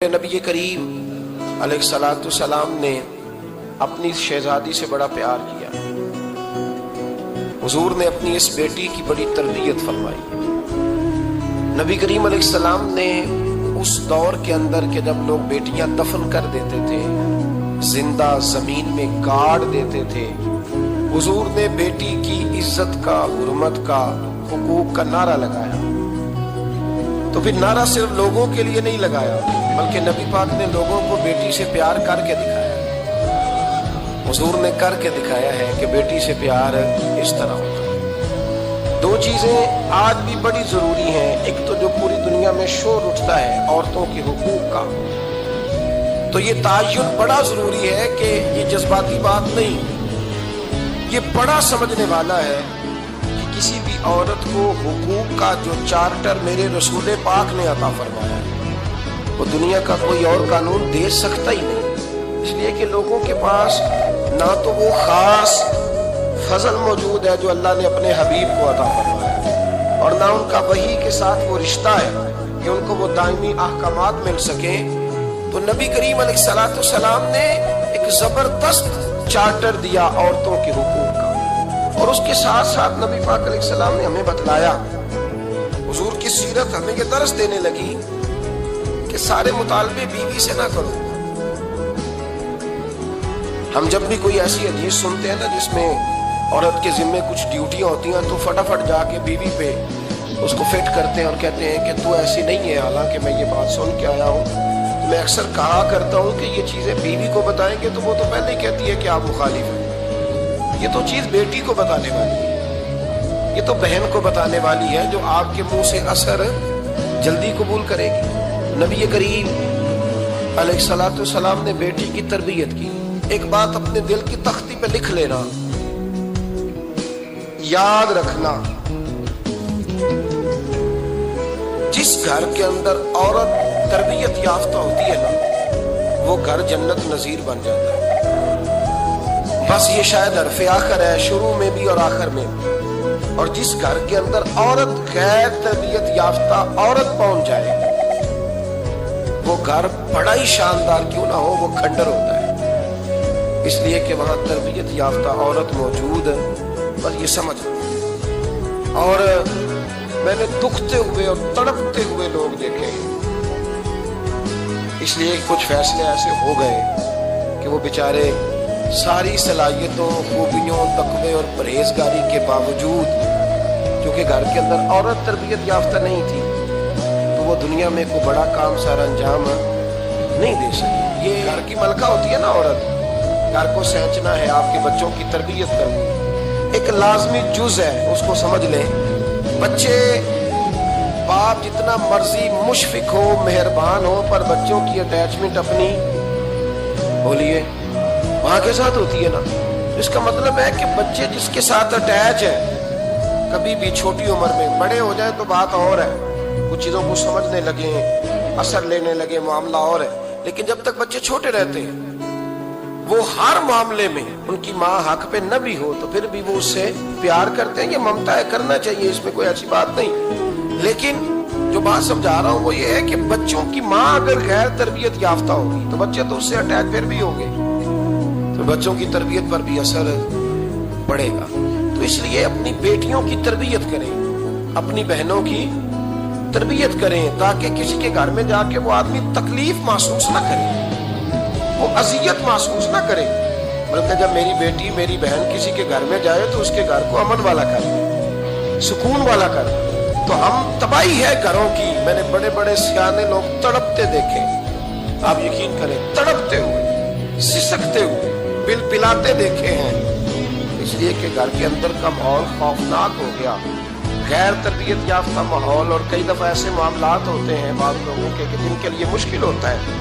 नबी करीम अलैहिस्सलाम ने अपनी शहजादी से बड़ा प्यार किया। हुजूर ने अपनी इस बेटी की बड़ी तरबियत फरमाई। नबी करीम अलैहिस्सलाम ने उस दौर के अंदर के जब लोग बेटियां दफन कर देते थे, जिंदा जमीन में गाड़ देते थे, हुजूर ने बेटी की इज्जत का, हुर्मत का, हुकूक का नारा लगाया। तो फिर नारा सिर्फ लोगों के लिए नहीं लगाया, बल्कि नबी पाक ने लोगों को बेटी से प्यार करके दिखाया। हुजूर ने करके दिखाया है कि बेटी से प्यार इस तरह होता है। दो चीजें आज भी बड़ी जरूरी हैं। एक तो जो पूरी दुनिया में शोर उठता है औरतों के हुकूक का, तो ये तायुन बड़ा जरूरी है कि ये जज्बाती बात नहीं, ये बड़ा समझने वाला है कि किसी भी औरत को हुकूक का जो चार्टर मेरे रसूल पाक ने अता फरमाया है, वो दुनिया का कोई और कानून दे सकता ही नहीं। इसलिए कि लोगों के पास ना तो वो खास फजल मौजूद है जो अल्लाह ने अपने हबीब को अता फरमाया है, और ना उनका वही के साथ वो रिश्ता है कि उनको वो दायमी अहकामात मिल सके। तो नबी करीम अलैहिस्सलाम ने एक जबरदस्त चार्टर दिया औरतों के हुकूक का, और उसके साथ साथ नबी पाक अलैहिस्सलाम ने हमें बतलाया, हुजूर की सीरत हमें ये दर्स देने लगी कि सारे मुतालबे बीवी से ना करो। हम जब भी कोई ऐसी हदीस सुनते हैं ना जिसमें औरत के जिम्मे कुछ ड्यूटियां होती हैं, तो फटाफट जाके बीवी पे उसको फिट करते हैं और कहते हैं कि तू ऐसी नहीं है। हालांकि मैं ये बात सुन के आया हूँ, तो मैं अक्सर कहा करता हूँ कि ये चीजें बीवी को बताएंगे तो वो तो पहले ही कहती है कि आप मुखालिफ हैं। ये तो चीज बेटी को बताने वाली है, ये तो बहन को बताने वाली है जो आपके मुंह से असर जल्दी कबूल करेगी। नबी करीम अलैहिस्सलाम ने बेटी की तरबियत की। एक बात अपने दिल की तख्ती पे लिख लेना, याद रखना, जिस घर के अंदर औरत तरबियत याफ्ता होती है ना, वो घर जन्नत नजीर बन जाता है। बस ये शायद हरफ़े आखिर है, शुरू में भी और आखिर में भी। और जिस घर के अंदर औरत गैर तरबियत याफ्ता औरत पहुंच जाए, वो घर बड़ा ही शानदार क्यों ना हो, वो खंडर होता है। इसलिए कि वहां तरबियत याफ्ता औरत मौजूद है, बस ये समझ। और मैंने दुखते हुए और तड़पते हुए लोग देखे, इसलिए कुछ फैसले ऐसे हो गए कि वो बेचारे सारी सलाहियतों, खूबियों, तकवे और परहेजगारी के बावजूद, क्योंकि घर के अंदर औरत तरबियत याफ्ता नहीं थी, तो वो दुनिया में कोई बड़ा काम सारा अंजाम नहीं दे सकी। ये घर की मलका होती है ना औरत, घर को सहचना है, आपके बच्चों की तरबियत करनी एक लाजमी जुज है, उसको समझ लें। बच्चे बाप जितना मर्जी मुशफिक हो, मेहरबान हो, पर बच्चों की अटैचमेंट अपनी बोलिए वहां के साथ होती है ना। इसका मतलब है कि बच्चे जिसके साथ अटैच है, कभी भी छोटी उम्र में, बड़े हो जाए तो बात और है, कुछ चीजों को समझने लगे, असर लेने लगे, मामला और है। लेकिन जब तक बच्चे छोटे रहते हैं, वो हर मामले में उनकी माँ हक पे न भी हो तो फिर भी वो उससे प्यार करते हैं। ये ममता है, करना चाहिए, इसमें कोई ऐसी बात नहीं। लेकिन जो बात समझा रहा हूँ वो ये है कि बच्चों की माँ अगर गैर तरबियत याफ्ता होगी तो बच्चे तो उससे अटैच फिर भी होंगे, तो बच्चों की तरबियत पर भी असर पड़ेगा। तो इसलिए अपनी बेटियों की तरबियत करें, अपनी बहनों की तरबियत करें, ताकि किसी के घर में जाके वो आदमी तकलीफ महसूस ना करे, वो अजियत महसूस ना करे। बल्कि जब मेरी बेटी, मेरी बहन किसी के घर में जाए तो उसके घर को अमन वाला कर, सुकून वाला कर। तो हम तबाही है घरों की। मैंने बड़े बड़े सियाने लोग तड़पते देखे, आप यकीन करें, तड़पते हुए, सिसकते हुए, बिल पिलाते देखे हैं। इसलिए कि घर के अंदर का माहौल खौफनाक हो गया, गैर तरबियत याफ्ता माहौल। और कई दफा ऐसे मामलात होते हैं बाद लोगों के कि जिनके लिए मुश्किल होता है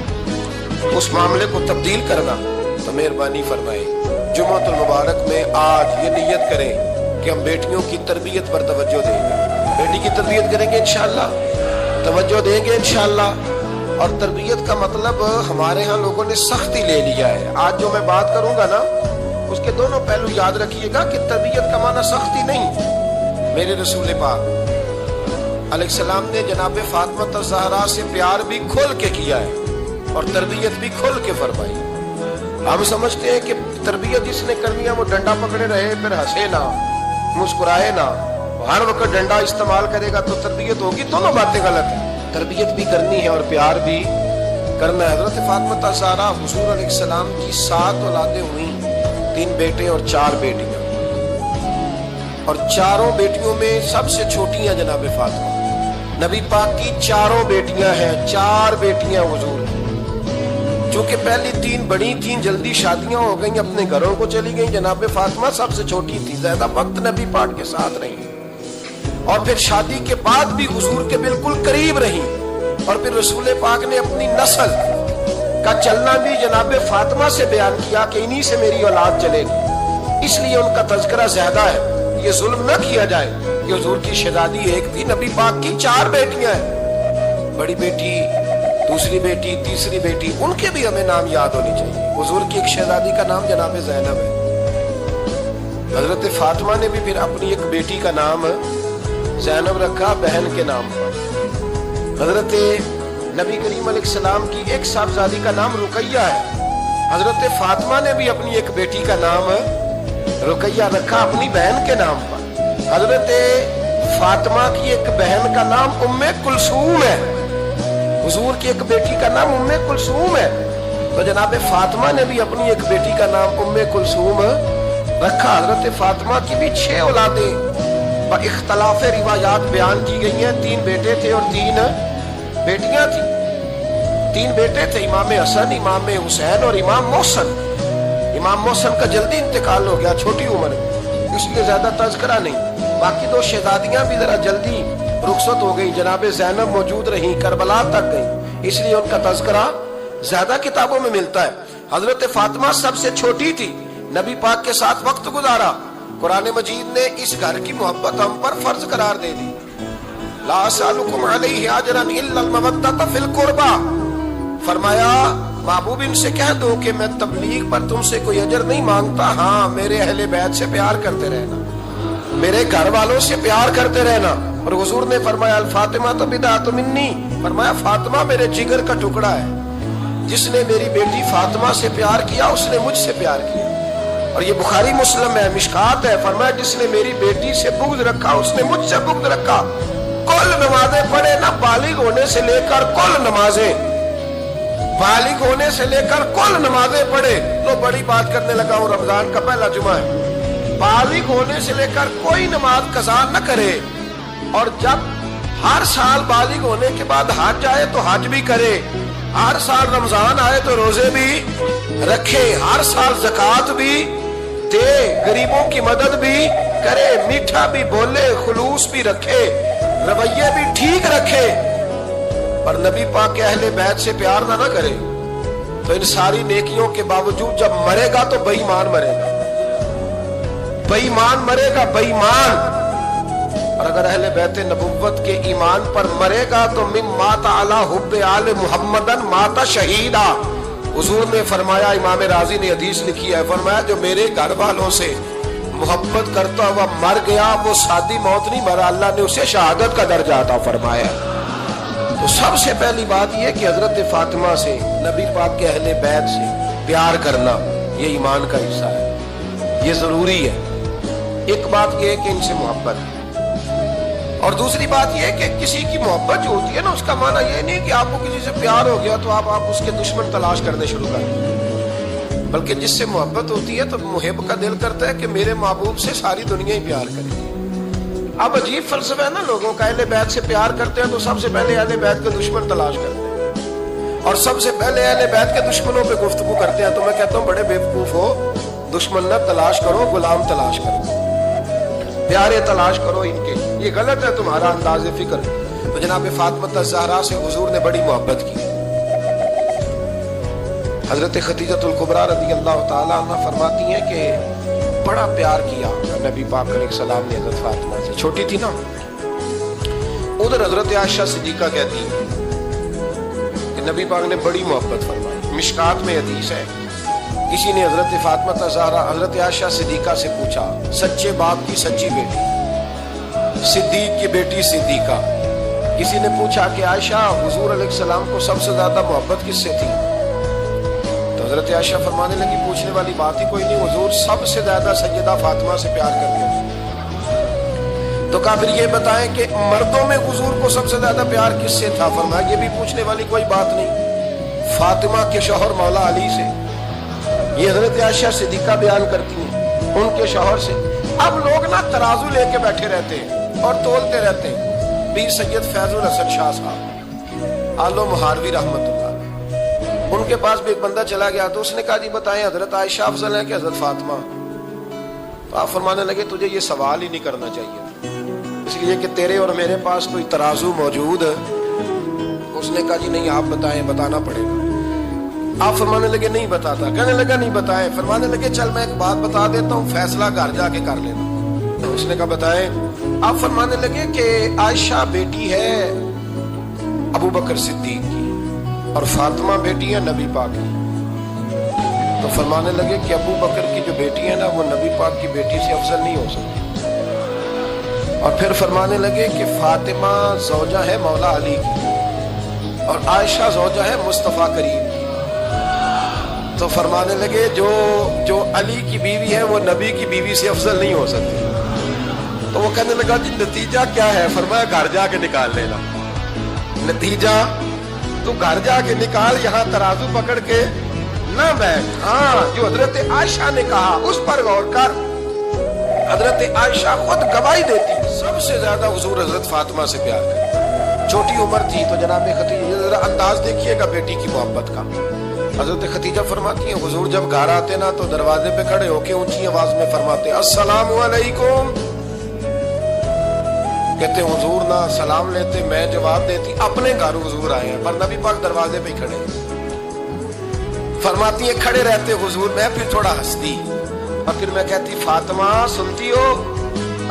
उस मामले को तब्दील करना। तो मेहरबानी फरमाए, जुम्मतुल मुबारक में आज ये नियत करें कि हम बेटियों की तरबियत पर तवज्जो देंगे, बेटी की तरबियत करेंगे इंशाअल्लाह, तवज्जो देंगे इंशाअल्लाह। और तरबियत का मतलब हमारे यहाँ लोगों ने सख्ती ले लिया है। आज जो मैं बात करूंगा ना, उसके दोनों पहलू याद रखिएगा कि तरबियत का माना सख्ती नहीं। मेरे रसूल पाक अलैहिस्सलाम ने जनाब फातिमा ज़हरा से प्यार भी खोल के किया है। اور تربیت بھی کھل کے فرمائی. ہم سمجھتے ہیں کہ تربیت جس نے کرنی ہے وہ ڈنڈا پکڑے رہے پھر ہنسے نہ مسکرائے نہ ہر وقت ڈنڈا استعمال کرے گا تو تربیت ہوگی. دونوں باتیں غلط ہیں. تربیت بھی کرنی ہے اور پیار بھی کرنا ہے. حضرت فاطمہ الزہرا حضور علیہ السلام کی 7 اولادیں ہوئیں, 3 بیٹے اور 4 بیٹیاں, اور چاروں بیٹیوں میں سب سے چھوٹی ہیں جناب فاطمہ. نبی پاک کی 4 بیٹیاں ہیں, 4 بیٹیاں حضور. چونکہ پہلی 3 بڑی تھیں, جلدی شادیاں ہو گئیں, اپنے گھروں کو چلی گئیں. جناب فاطمہ سب سے چھوٹی تھی, زیادہ وقت نبی پاک کے ساتھ رہی, اور پھر شادی کے بعد بھی حضور کے بالکل قریب رہی. اور پھر رسول پاک نے اپنی نسل کا چلنا بھی جناب فاطمہ سے بیان کیا کہ انہی سے میری اولاد چلے گی. اس لیے ان کا تذکرہ زیادہ ہے. یہ ظلم نہ کیا جائے کہ حضور کی شہزادی ایک تھی, نبی پاک کی 4 بیٹیاں ہیں. بڑی بیٹی, دوسری بیٹی, تیسری بیٹی, ان کے بھی ہمیں نام یاد ہونی چاہیے. حضور کی ایک شہزادی کا نام جناب زینب ہے. حضرت فاطمہ نے بھی پھر اپنی ایک بیٹی کا نام زینب رکھا بہن کے نام پر. حضرت نبی کریم علیہ السلام کی ایک صاحبزادی کا نام رقیہ ہے. حضرت فاطمہ نے بھی اپنی ایک بیٹی کا نام رقیہ رکھا اپنی بہن کے نام پر. حضرت فاطمہ کی ایک بہن کا نام ام کلثوم ہے. حضور کی ایک بیٹی کا نام ام کلثوم ہے. تو جناب فاطمہ نے بھی اپنی ایک بیٹی کا نام ام کلثوم رکھا. حضرت فاطمہ کی بھی 6 اولادیں اختلاف روایات بیان کی گئی ہیں. 3 بیٹے تھے اور 3 بیٹیاں تھیں. 3 بیٹے تھے, امام حسن, امام حسین اور امام محسن. امام محسن کا جلدی انتقال ہو گیا چھوٹی عمر میں, اس لیے زیادہ تذکرہ نہیں. باقی 2 شہزادیاں بھی ذرا جلدی رخصت ہو گئی. جناب زینب موجود رہیں, کربلا تک گئی, اس لیے ان کا تذکرہ زیادہ کتابوں میں ملتا ہے. حضرت فاطمہ سب سے چھوٹی تھی, نبی پاک کے ساتھ وقت گزارا. قرآن مجید نے اس گھر کی محبت ہم پر فرض قرار دے دی. لا اسألکم علیہ اجرا الا المودۃ فی القربى. فرمایا محبوب ان سے کہہ دو کہ میں تبلیغ پر تم سے کوئی اجر نہیں مانگتا, ہاں میرے اہل بیت سے پیار کرتے رہنا, میرے گھر والوں سے پیار کرتے رہنا. اور حضور نے فرمایا الفاطمہ تو بدعۃ منی, فرمایا فاطمہ میرے جگر کا ٹکڑا ہے. جس نے میری بیٹی فاطمہ سے پیار کیا اس نے مجھ سے پیار کیا. اور یہ بخاری مسلم ہے, مشکات ہے. فرمایا جس نے میری بیٹی سے بغض رکھا اس نے مجھ سے بغض رکھا. کل نمازیں پڑھے نا, بالغ ہونے سے لے کر کل نمازیں, بالغ ہونے سے لے کر کل نمازیں پڑھے. تو بڑی بات کرنے لگا ہوں, رمضان کا پہلا جمعہ ہے. بالغ ہونے سے لے کر کوئی نماز قضا نہ کرے, اور جب ہر سال بالغ ہونے کے بعد حج آئے تو حج بھی کرے, ہر سال رمضان آئے تو روزے بھی رکھے, ہر سال زکوٰۃ بھی دے, غریبوں کی مدد بھی کرے, میٹھا بھی بولے, خلوص بھی رکھے, رویے بھی ٹھیک رکھے. پر نبی پاک کے اہل بیت سے پیار نہ کرے تو ان ساری نیکیوں کے باوجود جب مرے گا تو بے ایمان مرے گا, بے ایمان مرے گا, بے ایمان. اور اگر اہل بیت نبوت کے ایمان پر مرے گا تو من مات علی حب آل محمدن مات شہیدا. حضور نے فرمایا, امام راضی نے حدیث لکھی ہے, فرمایا جو میرے گھر والوں سے محبت کرتا ہوا مر گیا وہ سادی موت نہیں مرا, اللہ نے اسے شہادت کا درجہ عطا فرمایا. تو سب سے پہلی بات یہ کہ حضرت فاطمہ سے, نبی پاک کے اہل بیت سے پیار کرنا یہ ایمان کا حصہ ہے, یہ ضروری ہے. ایک بات یہ ہے کہ ان سے محبت, اور دوسری بات یہ ہے کہ کسی کی محبت جو ہوتی ہے نا, اس کا معنی یہ نہیں کہ آپ کو کسی سے پیار ہو گیا تو آپ اس کے دشمن تلاش کرنے شروع کر دیں, بلکہ جس سے محبت ہوتی ہے تو محب کا دل کرتا ہے کہ میرے محبوب سے ساری دنیا ہی پیار کرے. اب عجیب فلسفہ ہے نا لوگوں کا, اہل بیت سے پیار کرتے ہیں تو سب سے پہلے اہل بیت کے دشمن تلاش کرتے ہیں, اور سب سے پہلے اہل بیت کے دشمنوں پہ گفتگو کرتے ہیں. تو میں کہتا ہوں بڑے بیوقوف ہو, دشمن نہ تلاش کرو, غلام تلاش کرو, پیارے تلاش کرو ان کے. یہ غلط ہے تمہارا انداز فکر. تو جناب فاطمہ الزہرا سے حضور نے بڑی محبت کی. حضرت خدیجہ الکبریٰ رضی اللہ تعالی عنہ فرماتی ہیں کہ بڑا پیار کیا نبی پاک علیہ السلام نے حضرت فاطمہ سے, چھوٹی تھی نا. ادھر حضرت عائشہ صدیقہ کہتی ہیں کہ نبی پاک نے بڑی محبت فرمائی. مشکات میں حدیث ہے, کسی نے حضرت فاطمہ الزہرا حضرت عائشہ صدیقہ سے پوچھا, سچے باپ کی سچی بیٹی, صدیق کی بیٹی صدیقہ. کسی نے پوچھا کہ عائشہ حضور علیہ السلام کو سب سے زیادہ محبت کس سے تھی؟ حضرت عائشہ فرمانے لگی پوچھنے والی بات ہی کوئی نہیں حضور سب سے زیادہ سیدہ فاطمہ سے پیار کرتے ہیں۔ تو کہا پھر یہ بتائیں کہ مردوں میں حضور کو سب سے زیادہ پیار کس سے تھا؟ فرمایا یہ بھی پوچھنے والی کوئی بات نہیں، فاطمہ کے شوہر مولا علی سے۔ یہ حضرت عائشہ صدیقہ بیان کرتی ہیں ان کے شوہر سے۔ اب لوگ نا ترازو لے کے بیٹھے رہتے ہیں اور تولتے رہتے ہیں۔ پیر سید فیض الحسن شاہ صاحب آلو مہاروی رحمت اللہ، ان کے پاس بھی ایک بندہ چلا گیا تو اس نے کہا جی بتائیں حضرت عائشہ افضل ہے کہ حضرت فاطمہ؟ تو آپ فرمانے لگے تجھے یہ سوال ہی نہیں کرنا چاہیے، اس لیے کہ تیرے اور میرے پاس کوئی ترازو موجود ہے۔ اس نے کہا جی نہیں آپ بتائیں، بتانا پڑے گا۔ آپ فرمانے لگے نہیں بتاتا، کہنے لگا نہیں بتائیں۔ فرمانے لگے چل میں ایک بات بتا دیتا ہوں، فیصلہ گھر جا کے کر لینا۔ اس نے کہا بتائیں۔ آپ فرمانے لگے کہ عائشہ بیٹی ہے ابو بکر صدیق کی اور فاطمہ بیٹی ہے نبی پاک کی۔ تو فرمانے لگے کہ ابو بکر کی جو بیٹی ہے نا وہ نبی پاک کی بیٹی سے افضل نہیں ہو سکتی۔ اور پھر فرمانے لگے کہ فاطمہ زوجہ ہے مولا علی کی اور عائشہ زوجہ ہے مصطفیٰ کریم کی۔ تو فرمانے لگے جو علی کی بیوی ہے وہ نبی کی بیوی سے افضل نہیں ہو سکتی۔ تو وہ کہنے لگا جی نتیجہ کیا ہے؟ فرمایا گھر جا کے نکال لینا نتیجہ، تو گھر جا کے نکال، یہاں ترازو پکڑ کے نہ بیٹھ۔ ہاں جو حضرت عائشہ نے کہا اس پر غور کر۔ حضرت عائشہ خود گواہی دیتی سب سے زیادہ حضور حضرت فاطمہ سے پیار کرتے۔ چھوٹی عمر تھی تو جناب ختیجہ، ذرا انداز دیکھیے گا بیٹی کی محبت کا۔ حضرت ختیجہ فرماتی ہیں حضور جب گھر آتے نا تو دروازے پہ کھڑے ہو کے اونچی آواز میں فرماتے السلام علیکم۔ کہتے حضور نہ سلام لیتے، میں جواب دیتی اپنے گھر حضور آئے ہیں، پر نبی پاک دروازے پہ کھڑے ہیں۔ فرماتی ہیں کھڑے رہتے حضور، میں پھر تھوڑا ہنستی اور پھر میں کہتی فاطمہ سنتی ہو؟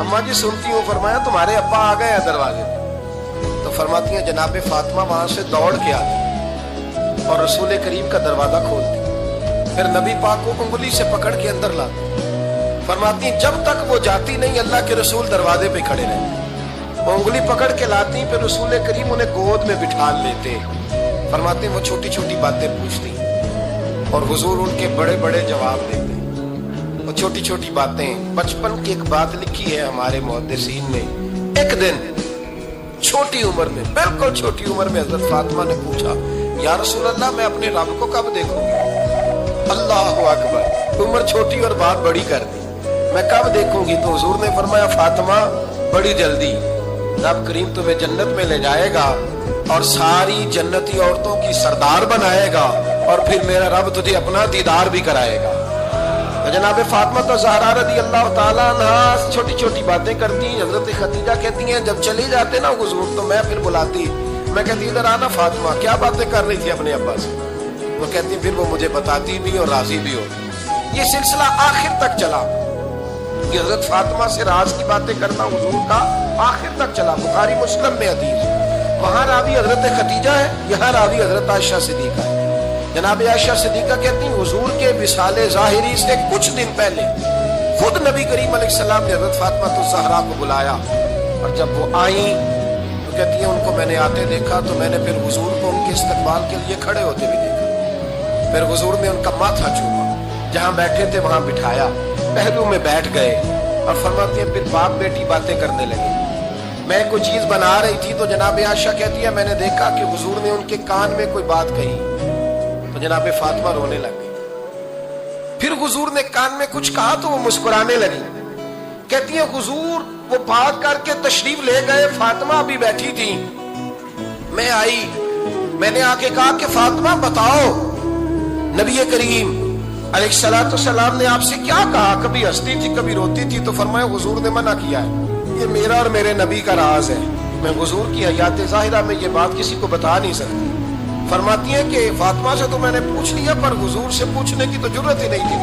اماں جی سنتی ہوں۔ فرمایا تمہارے ابا آ گئے ہیں دروازے پہ۔ تو فرماتی ہیں جناب فاطمہ وہاں سے دوڑ کے آتی اور رسول کریم کا دروازہ کھولتی، پھر نبی پاک کو انگلی سے پکڑ کے اندر لاتی۔ فرماتی جب تک وہ جاتی نہیں اللہ کے رسول دروازے پہ کھڑے رہتے، وہ انگلی پکڑ کے لاتی، پھر رسول کریم انہیں گود میں بٹھا لیتے۔ فرماتی وہ چھوٹی چھوٹی باتیں پوچھتی اور حضور ان کے بڑے بڑے جواب دیتے۔ وہ چھوٹی چھوٹی باتیں، بچپن کی ایک بات لکھی ہے ہمارے محدثین نے، ایک دن چھوٹی عمر میں، بالکل چھوٹی عمر میں حضرت فاطمہ نے پوچھا یا رسول اللہ میں اپنے رب کو کب دیکھوں گی؟ اللہ اکبر، عمر چھوٹی اور بات بڑی کر دی، میں کب دیکھوں گی؟ تو حضور نے فرمایا فاطمہ بڑی جلدی، رب کریم تمہیں جنت میں لے جائے گا اور ساری جنتی عورتوں کی سردار بنائے گا اور پھر میرا رب تجھے اپنا دیدار بھی کرائے گا۔ تو جناب فاطمہ تو زہرا رضی اللہ تعالیٰ عنہا چھوٹی چھوٹی باتیں کرتی۔ حضرت ختیجہ کہتی ہیں جب چلی جاتے نا حضور تو میں پھر بلاتی، میں کہتی ادھر آنا فاطمہ، کیا باتیں کر رہی تھی اپنے ابا سے؟ وہ کہتی پھر وہ مجھے بتاتی بھی اور راضی بھی ہوتی۔ یہ سلسلہ آخر تک چلا، یہ حضرت فاطمہ سے راز کی باتیں کرنا حضور کا آخر تک چلا۔ بخاری مسلم میں حدیث، وہاں راوی حضرت ختیجہ ہے، یہاں راوی حضرت عائشہ صدیقہ ہے۔ جناب عائشہ صدیقہ کہتی ہیں حضور کے وصال ظاہری سے کچھ دن پہلے خود نبی کریم علیہ السلام نے حضرت فاطمہ الزہرا کو بلایا، اور جب وہ آئیں تو کہتی ہیں ان کو میں نے آتے دیکھا تو میں نے پھر حضور کو ان کے استقبال کے لیے کھڑے ہوتے بھی دیکھا، پھر حضور نے ان کا ماتھا چوما، جہاں بیٹھے تھے وہاں بٹھایا، پہلو میں بیٹھ گئے، اور فرماتی ہیں پھر باپ بیٹی باتیں کرنے لگے۔ میں کوئی چیز بنا رہی تھی تو جناب عائشہ کہتی ہے میں نے دیکھا کہ حضور نے ان کے کان میں کوئی بات کہی تو جناب فاطمہ رونے لگ گئی۔ پھر حضور نے کان میں کچھ کہا تو وہ مسکرانے لگی۔ کہتی ہے حضور وہ بات کر کے تشریف لے گئے، فاطمہ بھی بیٹھی تھی، میں آئی، میں نے آ کے کہا کہ فاطمہ بتاؤ نبی کریم علیہ السلام نے آپ سے کیا کہا؟ کبھی ہنستی تھی کبھی روتی تھی، تو فرمایا حضور نے منع کیا ہے، یہ میرا اور میرے نبی کا راز ہے، میں حضور کی حیات ظاہرہ میں یہ بات کسی کو بتا نہیں سکتی۔ فرماتی ہیں کہ فاطمہ سے تو میں نے پوچھ لیا پر حضور سے پوچھنے کی تو ضرورت ہی نہیں تھی،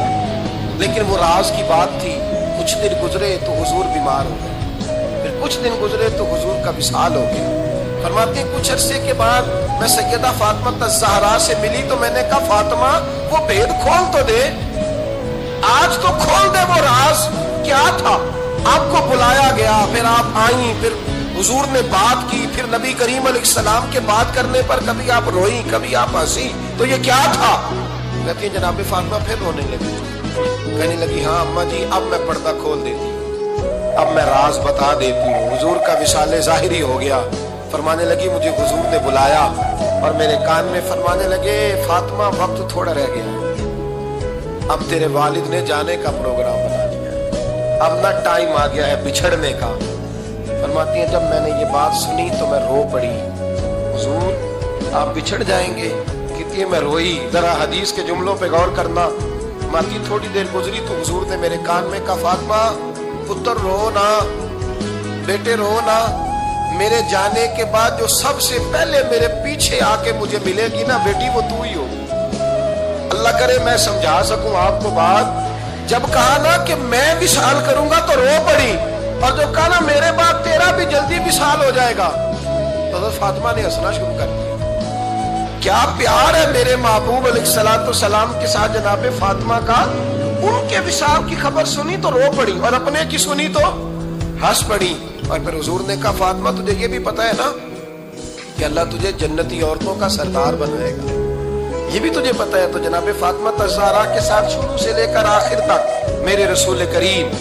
لیکن وہ راز کی بات تھی۔ کچھ دن گزرے تو حضور بیمار ہو گئے، پھر کچھ دن گزرے تو حضور کا وصال ہو گیا۔ فرماتی ہیں کچھ عرصے کے بعد میں سیدہ فاطمہ الزہرا سے ملی تو میں نے کہا فاطمہ وہ بھید کھول تو دے، آج تو کھول دے وہ راز کیا تھا۔ آپ کو بلایا گیا، پھر آپ آئیں، پھر حضور نے بات کی، پھر نبی کریم علیہ السلام کے بات کرنے پر کبھی آپ روئی کبھی آپ ہنسی، تو یہ کیا تھا؟ कहती है जनाब फातिमा फिर रोने लगी। कहने लगी हाँ अम्मा जी अब मैं पर्दा खोल देती हूँ, अब मैं राज बता देती हूँ। हुजूर का विशाल ज़ाहिरी हो गया। फरमाने लगी मुझे हुजूर ने बुलाया और मेरे कान में फरमाने लगे फातिमा वक्त थोड़ा रह गया, अब तेरे वालिद ने जाने का प्रोग्राम बना लिया, अब ना टाइम आ गया है बिछड़ने का। फरमाती है जब मैंने ये बात सुनी तो मैं रो पड़ी, हुजूर आप बिछड़ जाएंगे। कहती है मैं रोई। जरा हदीस के जुमलों पे गौर करना। माती थोड़ी देर गुजरी तो हुजूर ने मेरे कान में कहा फातिमा पुत्र रो ना, बेटे रो ना, मेरे जाने के बाद जो सबसे पहले मेरे पीछे आके मुझे मिलेगी ना बेटी वो तू ही हो। अल्लाह करे मैं समझा सकूं आपको बात। जब कहा ना कि मैं विशाल करूंगा तो रो पड़ी, और जब कहा ना मेरे बाद तेरा भी जल्दी विशाल हो जाएगा तो फातिमा ने हंसना शुरू कर दिया। क्या प्यार है मेरे महबूब अलैहिस्सलाम के साथ जनाब फातिमा का। उनके विशाल की खबर सुनी तो रो पड़ी और अपने की सुनी तो हंस पड़ी। और फिर हुजूर ने कहा फातिमा तुझे ये भी पता है ना कि अल्लाह तुझे जन्नती औरतों का सरदार बनाएगा, ये भी तुझे पता है। तो जनाब फातिमा तज़हरा के साथ शुरू से लेकर आखिर तक मेरे रसूल करीम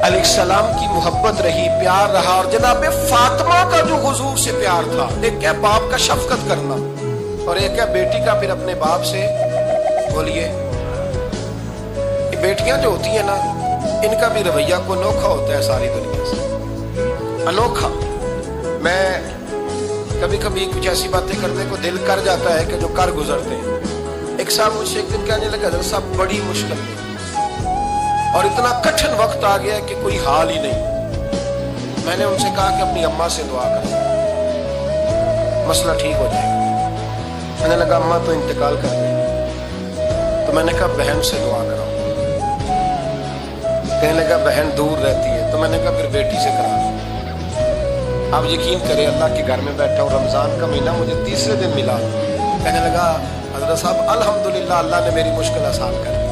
अलैहिस्सलाम की मोहब्बत रही, प्यार रहा। और जनाब फातिमा का जो हुजूर से प्यार था, एक क्या बाप का शफकत करना और एक क्या बेटी का फिर अपने बाप से। बोलिए बेटियां जो होती है ना इनका भी रवैया को अनोखा होता है सारी दुनिया से, अनोखा। मैं कभी कभी कुछ ऐसी बातें करने को दिल कर जाता है कि जो कर गुजरते हैं। एक साहब मुझसे एक दिन कहने लगा सब बड़ी मुश्किल है और इतना कठिन वक्त आ गया है कि कोई हाल ही नहीं। मैंने उनसे कहा कि अपनी अम्मा से दुआ करें, मसला ठीक हो जाएगा। मैंने लगा अम्मा तो इंतकाल कर गई, तो मैंने कहा बहन से दुआ कराओ। कहने लगा बहन दूर रहती है, तो मैंने कहा फिर बेटी से करा। आप यकीन करें अल्लाह के घर में बैठा हूँ, रमजान का महीना मुझे तीसरे दिन मिला। कहने लगा हज़रत साहब अल्हम्दुलिल्लाह अल्लाह ने मेरी मुश्किल आसान कर दी।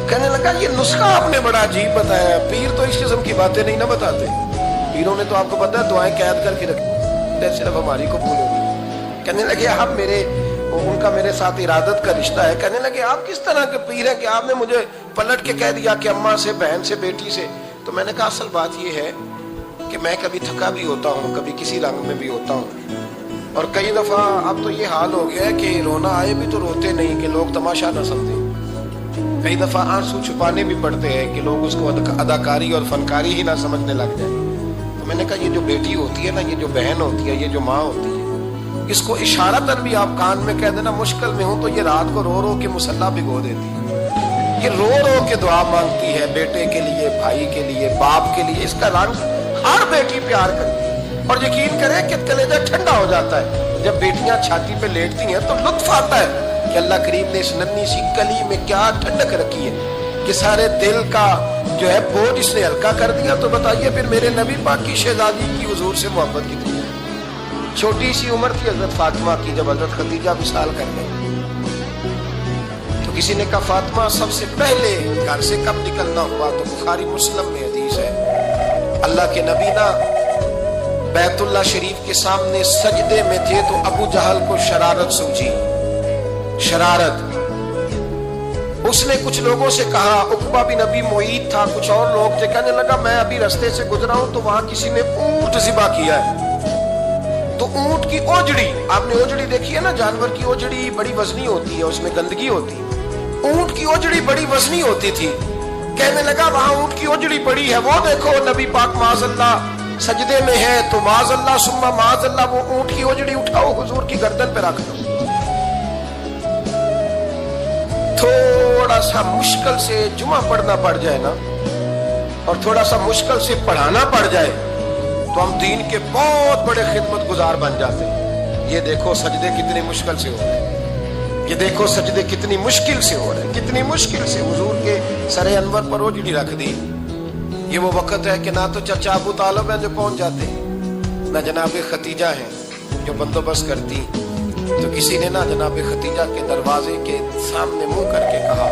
कहने लगा ये नुस्खा आपने बड़ा अजीब बताया, पीर तो इस किस्म की बातें नहीं ना बताते। पीरों ने तो आपको पता है दुआएं कैद करके रखी, सिर्फ हमारी कबूल होगी। कहने लगे आप उनका मेरे साथ इरादत का रिश्ता है। कहने लगे आप किस तरह के पीर हैं कि आपने मुझे पलट के कह दिया कि अम्मा से, बहन से, बेटी से। तो मैंने कहा असल बात ये है कि मैं कभी थका भी होता हूँ, कभी किसी रंग में भी होता हूँ, और कई दफा अब तो ये हाल हो गया है कि रोना आए भी तो रोते नहीं कि लोग तमाशा ना समझे। कई दफा आंसू छुपाने भी पड़ते हैं कि लोग उसको अदाकारी और फनकारी ही ना समझने लग जाए। तो मैंने कहा ये जो बेटी होती है ना, ये जो बहन होती है, ये जो माँ होती है, इसको इशारतन भी आप कान में कह देना मुश्किल में हो तो ये रात को रो रो के मुसल्ला भिगो देती है। ये रो रो के दुआ मांगती है बेटे के लिए, भाई के लिए, बाप के लिए। इसका रंग हर बेटी प्यार करती है। और यकीन करें कि कलेजा ठंडा हो जाता है जब बेटियां छाती पे लेटती हैं तो लुत्फ आता है कि अल्लाह करीम ने इस नन्ही सी कली में क्या ठंडक रखी है कि सारे दिल का जो है बोझ इसने हल्का कर दिया। तो बताइए फिर मेरे नबी पाक की शहजादी की हुजूर से मोहब्बत कितनी है। छोटी सी उम्र थी हजरत फातिमा की जब हजरत खदीजा विशाल कर गई। तो किसी ने कहा फातिमा सबसे पहले घर से कब निकलना हुआ, तो बुखारी मुस्लिम में हदीस है अल्लाह के नबी ना बैतुल्लाह शरीफ के सामने सजदे में थे तो अबू जहल को शरारत सूझी। शरारत उसने कुछ लोगों से कहा, उकबा बिन अबी मुईत था, कुछ और लोग थे। कहने लगा मैं अभी रास्ते से गुजरा हूं तो वहां किसी ने ऊंट ज़िबा किया है। तो ऊंट की ओजड़ी, आपने ओजड़ी देखी है ना, जानवर की ओजड़ी बड़ी वजनी होती है, उसमें गंदगी होती है। ऊंट की ओजड़ी बड़ी वजनी होती थी। कहने लगा वहां ऊंट की ओजड़ी पड़ी है, वो देखो नबी पाक माज़अल्लाह सजदे में है, तो माज़अल्लाह सुम्मा माज़अल्लाह वो ऊंट की ओजड़ी उठाओ हुजूर की गर्दन पे रख दो। थोड़ा सा मुश्किल से जुमा पढ़ना पड़ जाए ना, और थोड़ा सा मुश्किल से पढ़ाना पड़ जाए तो हम दीन के बहुत बड़े खिदमत गुजार बन जाते हैं। ये देखो सजदे कितनी मुश्किल से हो रहे हैं, ये देखो सजदे कितनी मुश्किल से हो रहे हैं, कितनी मुश्किल से। हुजूर के सरे अनवर पर ओजड़ी रख दी। ये वो वक्त है कि ना तो चचा अबू तालिब हैं जो पहुंच जाते, ना जनाब खतीजा हैं जो बंदोबस्त करती। तो किसी ने ना जनाब खतीजा के दरवाजे के सामने मुंह करके कहा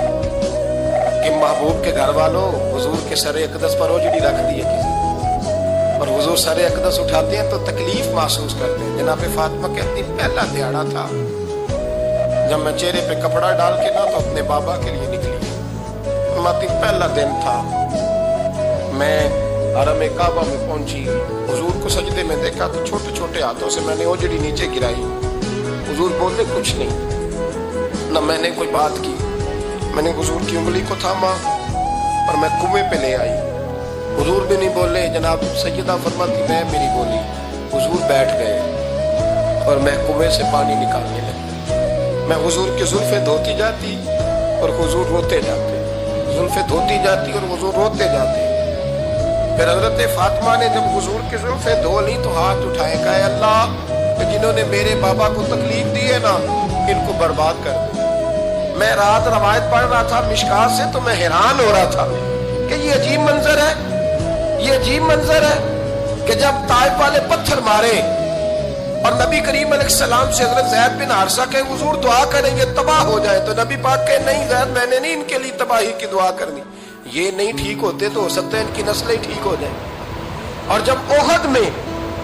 कि महबूब के घर वालों हुजूर के सरे अक़दस पर ओजड़ी रख दी है किसी, और हुजूर सरे अक़दस उठाते हैं तो तकलीफ महसूस करते हैं। जनाब फातिमा कहती पहला दिहाड़ा था, जब मैं चेहरे पे कपड़ा डाल के ना तो अपने बाबा के लिए निकली। फरमाती पहला दिन था, मैं हरम काबा में पहुंची, हुजूर को सजदे में देखा तो छोटे छोटे हाथों से मैंने ओजड़ी नीचे गिराई। हुजूर बोले कुछ नहीं, न मैंने कोई बात की। मैंने हुजूर की उंगली को थामा और मैं कुएं पे ले आई। हुजूर भी नहीं बोले। जनाब सैयदा फरमाती मैं भी नहीं बोली। हुजूर बैठ गए और मैं कुएं से पानी निकालने लगी। मैं हुजूर की जुल्फें धोती जाती और हुजूर रोते जाते, जुल्फें धोती जाती और हुजूर रोते जाते। फिर हजरत फातिमा ने जब हुजूर की जुल्फें धो ली तो हाथ उठाए, कहा अल्लाह जिन्होंने मेरे बाबा को तकलीफ दी है ना, इनको बर्बाद कर दे। मैं रात रवायत पढ़ रहा था मिशकात से, तो मैं हैरान हो रहा था कि ये अजीब मंजर है, ये अजीब मंजर है कि जब ताइफ वाले पत्थर मारे और नबी करीम अलैहिस्सलाम से हजरत ज़ैद बिन हारिसा के हुजूर दुआ करेंगे तबाह हो जाए, तो नबी पाक कहे नहीं ज़ैद मैंने नहीं इनके लिए तबाही की दुआ करनी, ये नहीं ठीक होते तो हो सकता है इनकी नस्लें ठीक हो जाए। और जब ओहद में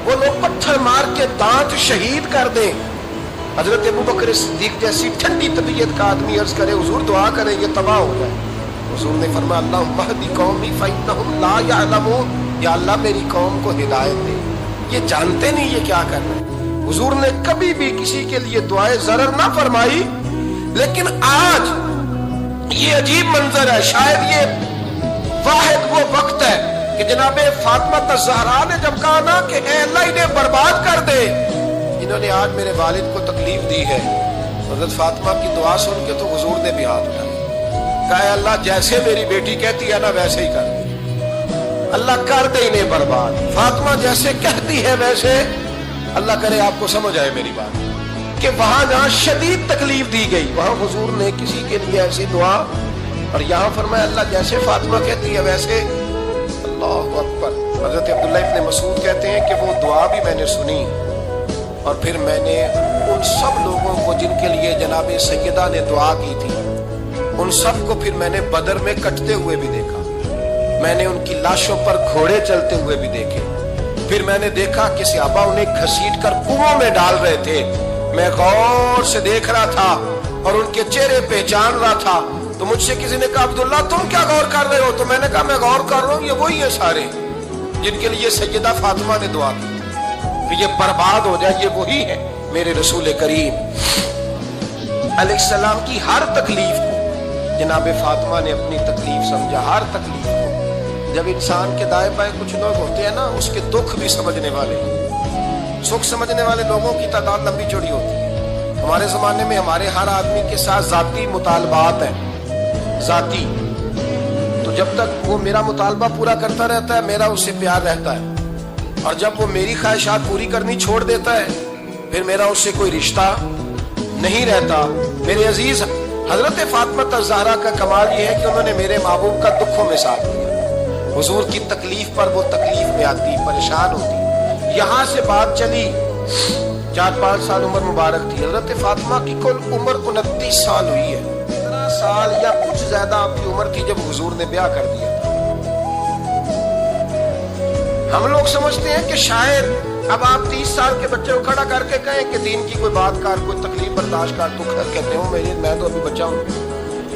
वो लोग पत्थर मार के दांत शहीद कर दे, हजरत अबू बकर सिद्दीक जैसी ठंडी तबीयत का आदमी अर्ज करे हुजूर दुआ करें ये तबाह हो जाए। हुजूर ने फरमाया अल्लाहुम्मा हदी कौमी फइन्नहुम ला यअलमून, या अल्लाह मेरी कौम को हिदायत दे, ये जानते नहीं ये क्या कर रहे हैं। हुजूर ने कभी भी किसी के लिए दुआए ज़रर ना फरमाई, लेकिन आज ये अजीब मंजर है। शायद ये वाहिद वो वक्त है कि जनाबे फातिमा ज़हरा ने जब कहा ना कि ऐ अल्लाह इन्हें बर्बाद कर दे, इन्होंने आज मेरे वालिद को तकलीफ दी है। हज़रत फातिमा की दुआ सुन के तो हुजूर ने भी हाथ उठाया, कहा अल्लाह जैसे मेरी बेटी कहती है ना वैसे ही कर दे, अल्लाह कर दे इन्हें बर्बाद। फातिमा जैसे कहती है वैसे, अल्लाह करे आपको समझ आए मेरी बात, कि वहां जहां शदीद तकलीफ दी गई वहां हुजूर ने किसी के लिए ऐसी दुआ, और यहाँ फरमाया अल्लाह जैसे फातिमा कहती है वैसे। अल्लाहु अकबर। हज़रत अब्दुल्लाह इब्न मसूद कहते हैं कि वो दुआ भी मैंने सुनी और फिर मैंने उन सब लोगों को जिनके लिए जनाब सैयदा ने दुआ की थी, उन सब को फिर मैंने बदर में कटते हुए भी देखा। मैंने उनकी लाशों पर घोड़े चलते हुए भी देखे। फिर मैंने देखा कि सहाबा उन्हें घसीट कर कुओं में डाल रहे थे। मैं गौर से देख रहा था और उनके चेहरे पहचान रहा था। तो मुझसे किसी ने कहा अब्दुल्ला तुम क्या गौर कर रहे हो? तो मैंने कहा मैं गौर कर रहा हूँ, ये वही है सारे जिनके लिए सैयदा फातिमा ने दुआ की कि ये बर्बाद हो जाए, ये वही है। मेरे रसूल करीम अलैहिस्सलाम की हर तकलीफ को जनाब फातिमा ने अपनी तकलीफ समझा, हर तकलीफ को। जब इंसान के दाएं बाएं कुछ लोग होते हैं ना, उसके दुख भी समझने वाले, सुख समझने वाले लोगों की तादाद लंबी चौड़ी होती है। हमारे जमाने में हमारे हर आदमी के साथ जाती मुतालबात है, जाती। तो जब तक वो मेरा मुतालबा पूरा करता रहता है मेरा उससे प्यार रहता है, और जब वो मेरी ख्वाहिशात पूरी करनी छोड़ देता है फिर मेरा उससे कोई रिश्ता नहीं रहता। मेरे अजीज हजरत फातिमा ज़हरा का कमाल ये है कि उन्होंने मेरे महबूब का दुखों में साथ दिया। हुजूर की तकलीफ पर वो तकलीफ में आती, परेशान होती। यहाँ से बात चली 4-5 साल उम्र मुबारक थी। हजरत फातिमा की कुल उम्र 29 साल हुई है। 15 साल या कुछ ज्यादा आपकी उम्र थी जब हुजूर ने ब्याह कर दिया। हम लोग समझते हैं कि शायद अब आप 30 साल के बच्चे को खड़ा करके कहें कि दीन की कोई बात कर, कोई तकलीफ बर्दाश्त कर, तो कहते हो मैं तो अभी बच्चा हूँ।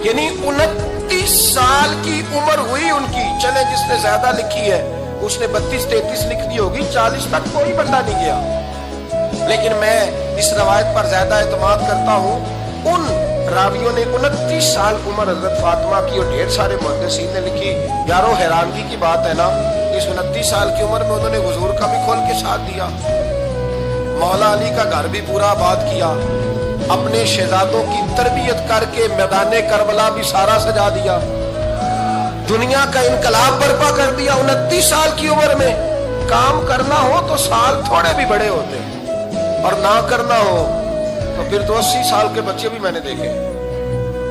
यानी 29 साल की उम्र हुई उनकी। चले जिसने ज्यादा लिखी है उसने 32-33 लिख दी होगी, 40 तक कोई बंदा नहीं गया। लेकिन मैं इस रवायत पर ज्यादा एतमाद करता हूँ। उन रावियों ने 29 साल उम्र हजरत फातिमा की और ढेर सारे मुहद्दिसीन ने लिखी। यारो हैरानगी की बात है ना, इस 29 साल की उम्र में उन्होंने हुजूर का भी खोल के साथ दिया, मौला अली का घर भी पूरा आबाद किया, अपने शहजादों की तरबियत करके मैदाने करबला भी सारा सजा दिया, दुनिया का इनकलाब बर्पा कर दिया। 29 साल की उम्र में काम करना हो तो साल थोड़े भी बड़े होते हैं, और ना करना हो तो फिर तो 80 साल के बच्चे भी मैंने देखे।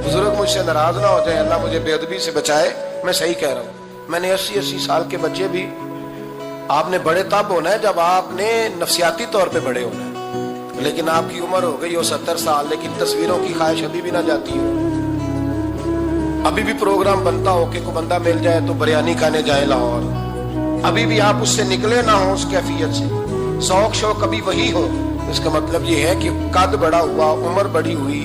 बुजुर्ग मुझसे नाराज ना हो जाए, अल्लाह मुझे बेअदबी से बचाए, मैं सही कह रहा हूँ। मैंने 80-80 साल के बच्चे भी। आपने बड़े तब होना है जब आपने नफसियाती तौर पे बड़े होना है। लेकिन आपकी उम्र हो गई हो 70 साल, लेकिन तस्वीरों की ख्वाहिश अभी भी ना जाती हो। अभी भी प्रोग्राम बनता हो कि कोई बंदा मिल जाए तो बिरयानी खाने जाए लाहौर, अभी भी आप उससे निकले ना हो उस कैफियत से, शौक शौक अभी वही हो। इसका मतलब ये है कि कद बड़ा हुआ, उम्र बड़ी हुई,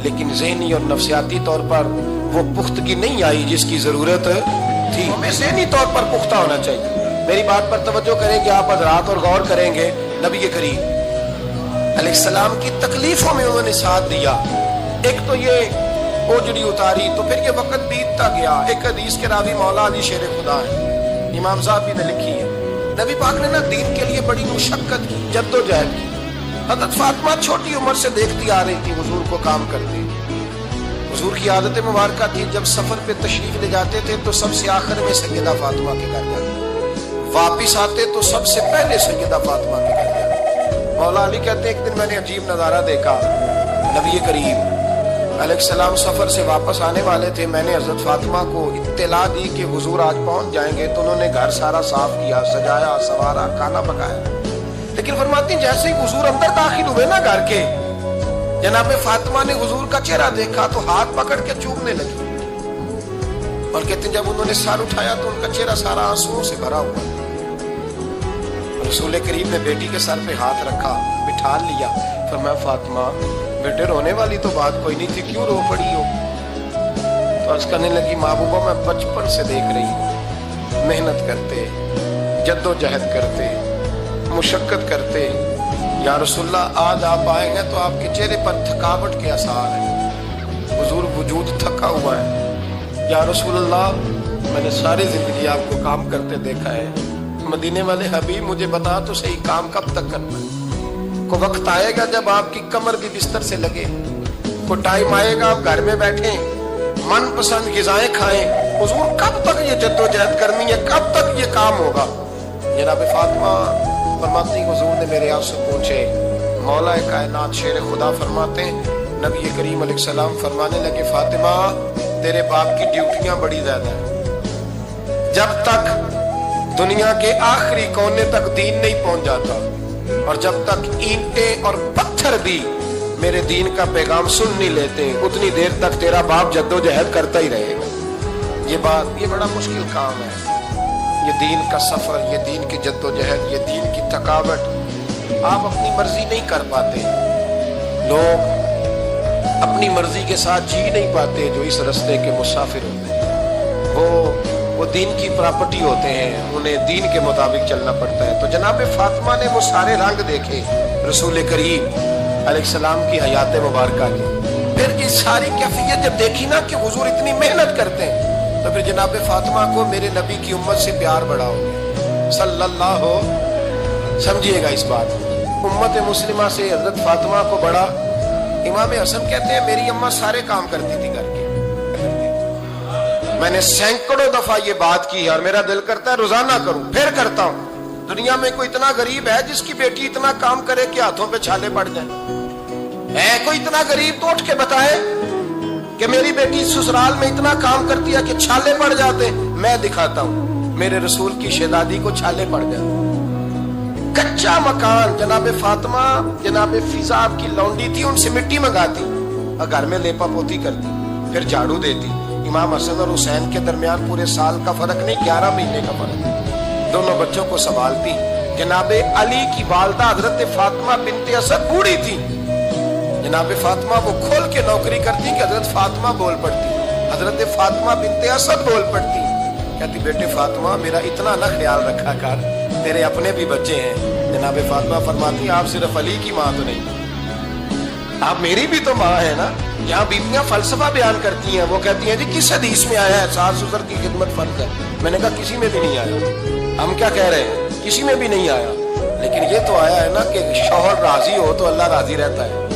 لیکن ذہنی اور نفسیاتی طور پر وہ پختگی نہیں آئی جس کی ضرورت تھی. ہمیں ذہنی طور پر پختہ ہونا چاہیے. میری بات پر توجہ کریں گے آپ حضرات اور غور کریں گے. نبی کریم علیہ السلام کی تکلیفوں میں انہوں نے ساتھ دیا. ایک تو یہ اوجڑی اتاری تو پھر یہ وقت بیتتا گیا. ایک حدیث کے راوی مولا علی شیر خدا ہے, امام صاحب بھی نے لکھی ہے. نبی پاک نے نا دین کے لیے بڑی مشقت کی, جد و جہد کی. حضرت فاطمہ چھوٹی عمر سے دیکھتی آ رہی تھی حضور کو کام کرتے. حضور کی عادت مبارکہ تھی جب سفر پہ تشریف لے جاتے تھے تو سب سے آخر میں سیدہ فاطمہ کے گھر جاتے, واپس آتے تو سب سے پہلے سیدہ فاطمہ کے گھر جاتے. مولا علی کہتے ایک دن میں نے عجیب نظارہ دیکھا. نبی کریم علیہ السلام سفر سے واپس آنے والے تھے. میں نے حضرت فاطمہ کو اطلاع دی کہ حضور آج پہنچ جائیں گے, تو انہوں نے گھر سارا صاف کیا, سجایا, سنوارا, کھانا پکایا. لیکن فرماتی جیسے ہی حضور اندر داخل ہوئے نا گھر کے, جناب فاطمہ نے حضور کا چہرہ دیکھا تو ہاتھ پکڑ کے چومنے لگی. اور کہتے ہیں جب انہوں نے سر اٹھایا تو ان کا چہرہ سارا آنسوؤں سے بھرا ہوا. رسول کریم نے بیٹی کے سر پہ ہاتھ رکھا, بٹھا لیا. فرمایا فاطمہ بیٹے رونے والی تو بات کوئی نہیں تھی, کیوں رو پڑی ہو؟ تو عرض کرنے لگی محبوبہ میں بچپن سے دیکھ رہی ہوں, محنت کرتے, جد و جہد کرتے, مشقت کرتے. یا رسول اللہ آج آپ آئے ہیں تو آپ کے چہرے پر تھکاوٹ کے آثار ہیں, حضور وجود تھکا ہوا ہے. یا رسول اللہ میں نے ساری زندگی آپ کو کام کرتے دیکھا ہے, مدینے والے حبیب مجھے بتا تو صحیح کام کب تک کرنا ہے؟ کو وقت آئے گا جب آپ کی کمر بھی بستر سے لگے, کو ٹائم آئے گا آپ گھر میں بیٹھیں, من پسند غذائیں کھائیں. حضور کب تک یہ جد و جہد کرنی ہے, کب تک یہ کام ہوگا؟ جناب فاطمہ فرماتی حضور نے میرے آپ سے پوچھے. مولا کائنات شیر خدا فرماتے ہیں نبی کریم علیہ السلام فرمانے لگے فاطمہ تیرے باپ کی ڈیوٹیاں بڑی زیادہ ہیں. جب تک دنیا کے آخری کونے تک دین نہیں پہنچ جاتا, اور جب تک اینٹیں اور پتھر بھی میرے دین کا پیغام سن نہیں لیتے, اتنی دیر تک تیرا باپ جد و جہد کرتا ہی رہے گا. یہ بڑا مشکل کام ہے, یہ دین کا سفر, یہ دین کی جد و جہد, یہ دین کی تھکاوٹ. آپ اپنی مرضی نہیں کر پاتے, لوگ اپنی مرضی کے ساتھ جی نہیں پاتے جو اس رستے کے مسافر ہوتے ہیں. وہ دین کی پراپرٹی ہوتے ہیں, انہیں دین کے مطابق چلنا پڑتا ہے. تو جناب فاطمہ نے وہ سارے رنگ دیکھے رسول کریم علیہ السلام کی حیات مبارکہ کی. پھر یہ ساری کیفیت جب دیکھی نا کہ حضور اتنی محنت کرتے ہیں, تو پھر جناب فاطمہ کو میرے نبی کی امت سے پیار بڑا ہو گیا صلی اللہ ہو. سمجھیے گا اس بات, امت مسلمہ سے حضرت فاطمہ کو بڑا. امام حسن کہتے ہیں میری اماں سارے کام کرتی تھی گھر کے, میں نے سینکڑوں دفعہ یہ بات کی اور میرا دل کرتا ہے روزانہ کروں, پھر کرتا ہوں. دنیا میں کوئی اتنا غریب ہے جس کی بیٹی اتنا کام کرے کہ ہاتھوں پہ چھالے پڑ جائیں؟ ہے کوئی اتنا غریب تو اٹھ کے بتائے کہ میری بیٹی سسرال میں اتنا کام کرتی ہے کہ چھالے پڑ جاتے. میں دکھاتا ہوں میرے رسول کی شہزادی کو چھالے پڑ جاتے. کچا مکان, جناب فاطمہ جناب فضا آپ کی لونڈی تھی, ان سے مٹی منگاتی اور گھر میں لیپا پوتی کرتی, پھر جھاڑو دیتی. امام حسن اور حسین کے درمیان پورے سال کا فرق نہیں, 11 مہینے کا فرق. دونوں بچوں کو سنبھالتی. جناب علی کی والدہ حضرت فاطمہ بنت اسد بوڑھی تھی. جناب فاطمہ وہ کھول کے نوکری کرتی کہ حضرت فاطمہ بول پڑتی, حضرت فاطمہ بنت اسد بول پڑتی. کہتی بیٹے فاطمہ میرا اتنا نہ خیال رکھا کر, تیرے اپنے بھی بچے ہیں. جناب فاطمہ فرماتی آپ صرف علی کی ماں تو نہیں, آپ میری بھی تو ماں ہے نا. یہاں بیویاں فلسفہ بیان کرتی ہیں, وہ کہتی ہیں جی کس حدیث میں آیا ہے ساس سسر کی خدمت فرض ہے؟ میں نے کہا کسی میں بھی نہیں آیا. ہم کیا کہہ رہے ہیں, کسی میں بھی نہیں آیا. لیکن یہ تو آیا ہے نا کہ شوہر راضی ہو تو اللہ راضی رہتا ہے.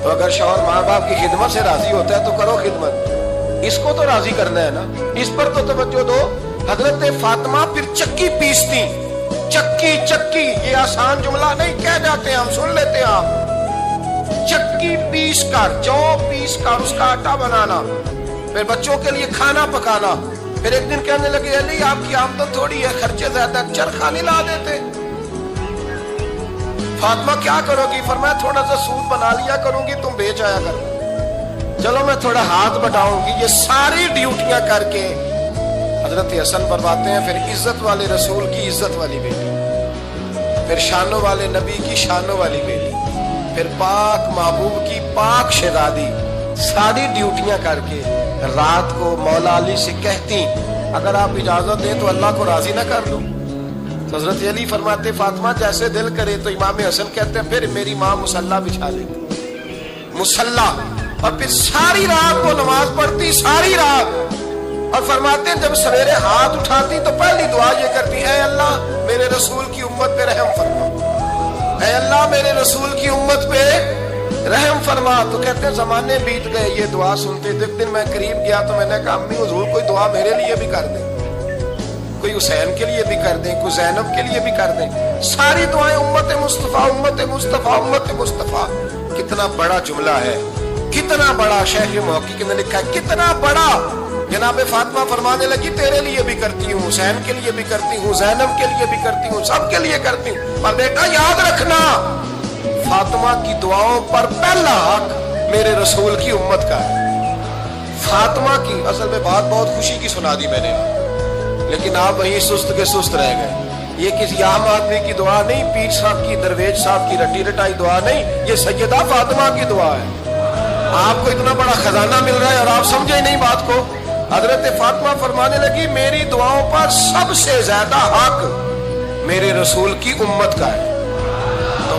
تو اگر شوہر ماں باپ کی خدمت سے راضی ہوتا ہے تو کرو خدمت, اس کو تو راضی کرنا ہے نا, اس پر تو توجہ دو. حضرت فاطمہ پھر چکی پیستی. چکی چکی یہ آسان جملہ نہیں, کہہ جاتے ہیں ہم, سن لیتے ہیں آپ. چکی پیس کر, جو پیس کر اس کا آٹا بنانا, پھر بچوں کے لیے کھانا پکانا. پھر ایک دن کہنے لگے علی آپ کی آمدن تھوڑی ہے, خرچے زیادہ, چرخا نہیں لا دیتے. فاطمہ کیا کرو گی؟ فرمایا تھوڑا سا سود بنا لیا کروں گی, تم بیچ آیا کرو. چلو میں تھوڑا ہاتھ بٹاؤں گی. یہ ساری ڈیوٹیاں کر کے حضرت حسن فرماتے ہیں پھر عزت والے رسول کی عزت والی بیٹی, پھر شانوں والے نبی کی شانوں والی بیٹی, پھر پاک محبوب کی پاک شہزادی सारी ड्यूटियां करके रात को मौला अली से कहती अगर आप इजाजत दें तो अल्लाह को राजी ना कर लूं। तो हजरत अली फरमाते फातिमा जैसे दिल करे। तो इमाम हसन कहते हैं फिर मेरी माँ मुसल्ला बिछा लेती, मुसल्ला, और फिर सारी रात वो नमाज पढ़ती, सारी रात। और फरमाते हैं जब सवेरे हाथ उठाती तो पहली दुआ ये करती, ऐ अल्लाह मेरे रसूल की उम्मत पे रहम फरमा, ऐ अल्लाह मेरे रसूल की उम्मत पे रहम फरमा। तो कहते हैं जमाने बीत गए ये दुआ सुनते। एक दिन मैं करीब गया तो मैंने कहा अम्मी हुजूर कोई दुआ मेरे लिए भी कर दें, कोई हुसैन के लिए भी कर दें, कोई ज़ैनब के लिए भी कर दें। सारी दुआएं उम्मत मुस्तफा, उम्मत मुस्तफा, उम्मत मुस्तफा। कितना बड़ा जुमला है, कितना बड़ा। शहर मुहक्किक ने लिखा है कितना बड़ा। जनाब फातिमा फरमाने लगी तेरे लिए भी करती हूँ, हुसैन के लिए भी करती हूँ, ज़ैनब के लिए भी करती हूँ, सबके लिए करती हूँ। पर बेटा याद रखना फातिमा की दुआओं पर पहला हक मेरे रसूल की उम्मत का है। फातिमा की असल में बात बहुत खुशी की सुना दी मैंने, लेकिन आप वहीं सुस्त के सुस्त रह गए। ये किसी आम आदमी की दुआ नहीं, पीर साहब की, दरवेश साहब की रटी रटाई दुआ नहीं, ये सैयदा फातिमा की दुआ है। आपको इतना बड़ा खजाना मिल रहा है और आप समझे नहीं बात को। हजरत फातिमा फरमाने लगी मेरी दुआओं पर सबसे ज्यादा हक मेरे रसूल की उम्मत का है।